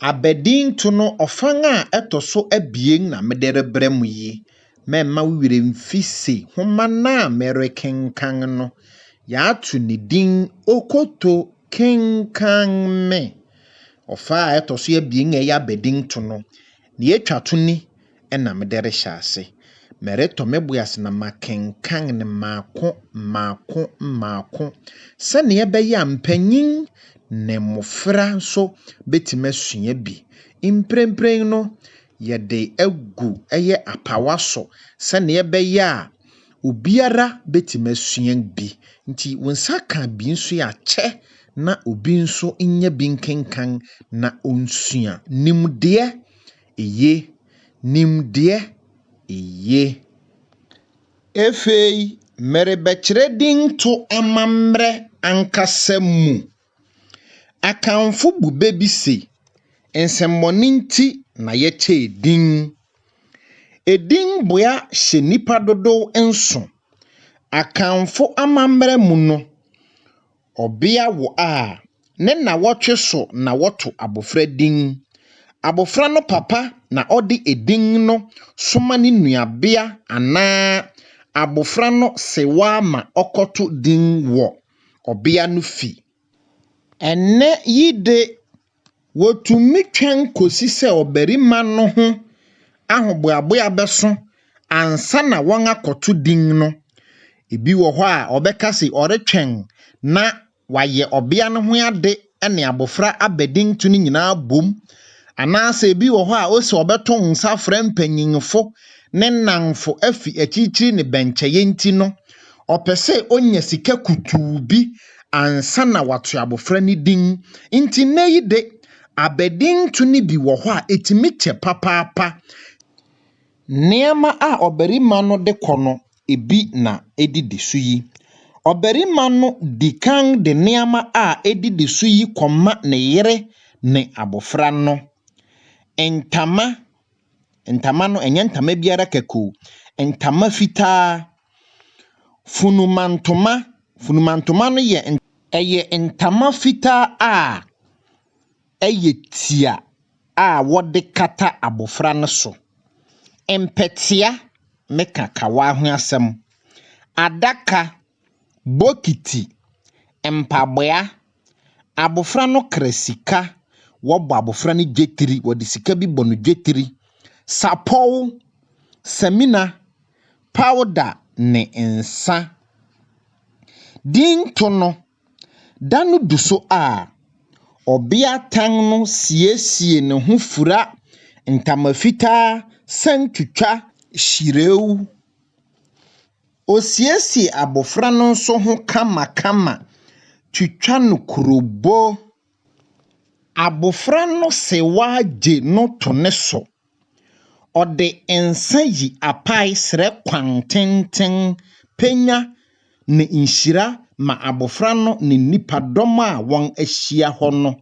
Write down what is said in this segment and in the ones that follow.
Abadinto no ofanga etoso abien na medere bremu yi. Memma wire mfisi homa na mere Kenkan no. Ya atu ni din Okoto Kenkan me. Ofa etoso abien ya Abadinto no. Ni etwato ni na medere hyase. Mere to mebuas na makenkan ne mako. Se ne ebe ya mpanyin ne mofra so betima sua bi. Imprempren no ye de egu eye apawaso se ne ebe ya obiara betima sua bi. Nti wonsa ka bi nso ya che na obi nso nya bi nkenkan na onsua. Nimde eye Iye. Efei merebekire din to amamre ankasa mu. Akanfo bube bi se ensemmoni nti na yeche din. Edin boya hye nipa dodo enso. Akanfo amamre mu no. Obia wo a ne na wotwe so na woto abofra din. Abofra no papa na odi edin no soma ni nuabea ana abofra no sewa ma okoto din wo obia no fi. Enne yide wotumi twen kosi se obarima no ho ahoboaboa beso ansa na won akoto din no. Ebi wo ho a obeka se oretwen na waye obia no ho ade ene abofra Abadinto ni nyina bom. Anase ebi wo ho a ose obeto nsa fra mpanyinfo ne nanfo afi achichiri ne bencheye nti no opese onya sika kutubi ansa na watu abofra ni din nti neyide Abadinto ni bi wo ho a etimi che papapa neema a obarima no de kono ebi na edidi suyi. Obarima no dikan de neema a edidi suyi koma ne yere ne abofra no. Entama no enye ntama biara keko. Entama fita funumantoma no ye eye entama fita a eye tia a wode kata abofra no so. Empetia meka kawa ho asem. Adaka bokiti empaboa abofra no kresika wobo abofra ni jetiri wodi sika bi bonu jetiri sapow semina powder ne ensa din to no danu duso a obia tan no siesie ne ho fura ntamafita santutwa shirew osiesie abofra no so ho kama tutwa no kurobo. Abofra no sewa je no to ne so. Ode ensa yi apai sre kwantenten penya ne inshira ma abofra no ne nipadom a won ahia ho no.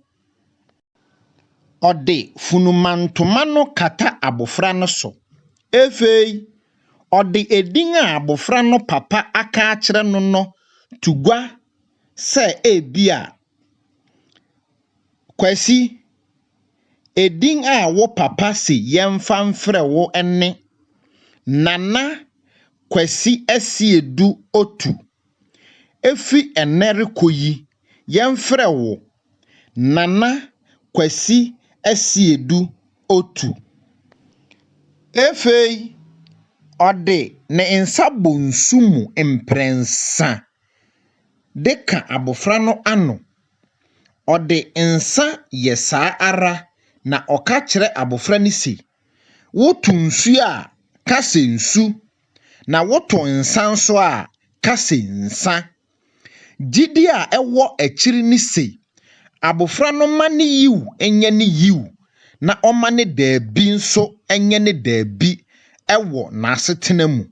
Ode funumantoma no kata abofra no so. Efei ode edin a abofra no papa aka akire no tugwa se ebia Kwasi edin a wo papa se yemfa mfre wo ene Nana Kwasi asiedu otu efi enere koyi yemfre wo Nana Kwasi asiedu otu. Efei ode ne nsabo nsumu emprensa deka abofra no ano. Ode ensa yesa ara na oka kire abofra ni si wotu nsu a kase nsu na woto nsa nso a kase nsa. Gidi a ewo akiri ni si abofra no mane yiw enye ne yiw na omane daabi nso enye ne daabi ewo na asetena mu.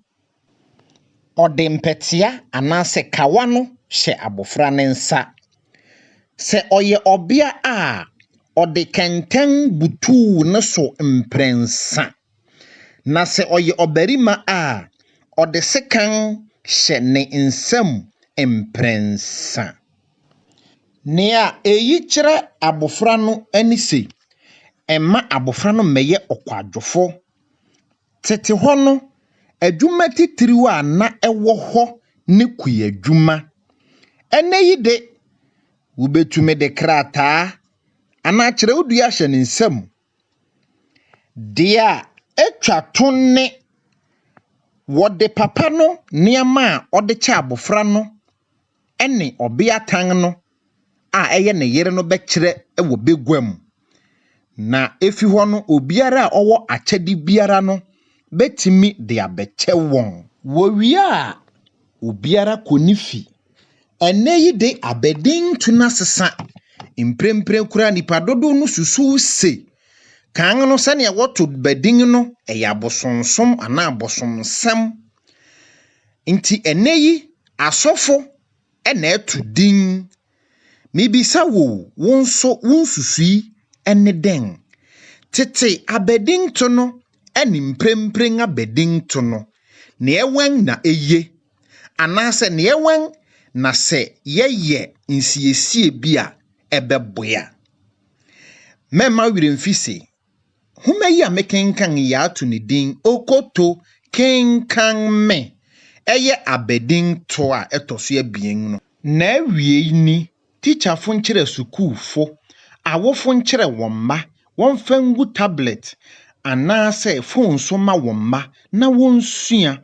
Ode mpetia anase kawa no hye abofra ne nsa. Se oye obia a ode kenten butu ne so mprensa. Na se oye obarima a ode sekan hye ne nsam mprensa. Nea eyi kire abofra no ani se Emma abofra no meye okwadwofo. Tete ho no, adwuma titiriwa a na ewo ho ne kuye adwuma. Ene yi de wobetume de krataa ana kire wodua hye ne nsam. De a etwa tonne wode papa no niama a ode cha abofra no ene obia tan no a eye ne yere no bekire ewo begwam. Na efi ho no obiara a owo akyedi biara no betimi de abeche won. Wo wi a obiara konifi. Ene yi de Abadinto na sesa. Imprempren kura nipa dodo no susu se. Kan no se ne woto badin no eya bosonsom ana bosonsam. Nti ene yi asofo ena etu din. Mibisa wo wonso wonsusui ene den. Tete Abadinto no eni mprempren Abadinto no. Ne ewen na eye. Anase ne ewen na se yeye nsiesie bia ebeboya. Mema wiremfise. Huma yi a mekenkan ya atu ne din Okoto Kenkan me. Eye Abadinto a etoso abien no. Na wie ni teacher fo nkire school fo. Awofo nkire womma. Wonfangu tablet. Anase phone so ma womma na wonsua.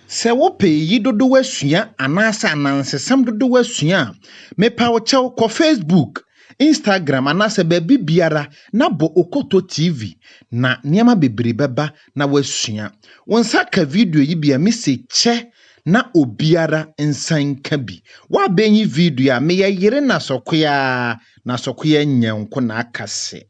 Se wo pe yi dodo wasua anasa anansesam dodo wasua mepa wo chew ko Facebook, Instagram anasa baby biara na bo Okoto TV na niama bebre beba na wasua. Wonsa ka video yi bia me se che na obiara nsan ka bi. Wa benyi video a me yere na sokoya nyanko na akase.